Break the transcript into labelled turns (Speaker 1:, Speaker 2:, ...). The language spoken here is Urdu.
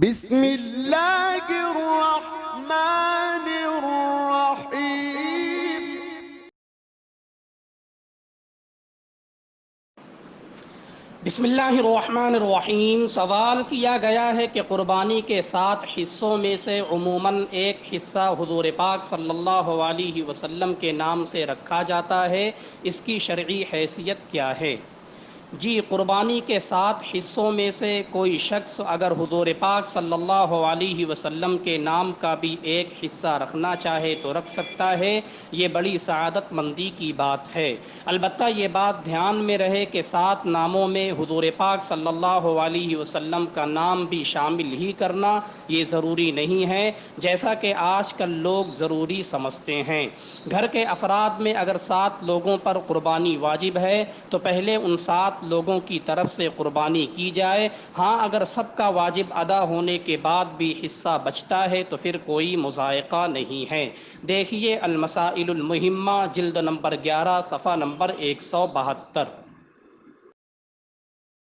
Speaker 1: بسم اللہ الرحمن الرحیم۔
Speaker 2: بسم اللہ الرحمن الرحیم۔ سوال کیا گیا ہے کہ قربانی کے 7 حصوں میں سے عموماً ایک حصہ حضور پاک صلی اللہ علیہ وسلم کے نام سے رکھا جاتا ہے، اس کی شرعی حیثیت کیا ہے؟ جی، قربانی کے 7 حصوں میں سے کوئی شخص اگر حضور پاک صلی اللہ علیہ وسلم کے نام کا بھی ایک حصہ رکھنا چاہے تو رکھ سکتا ہے، یہ بڑی سعادت مندی کی بات ہے۔ البتہ یہ بات دھیان میں رہے کہ 7 ناموں میں حضور پاک صلی اللہ علیہ وسلم کا نام بھی شامل ہی کرنا یہ ضروری نہیں ہے، جیسا کہ آج کل لوگ ضروری سمجھتے ہیں۔ گھر کے افراد میں اگر 7 لوگوں پر قربانی واجب ہے تو پہلے ان 7 لوگوں کی طرف سے قربانی کی جائے۔ ہاں، اگر سب کا واجب ادا ہونے کے بعد بھی حصہ بچتا ہے تو پھر کوئی مضائقہ نہیں ہے۔ دیکھیے المسائل المہمہ، جلد نمبر 11، صفحہ نمبر 172۔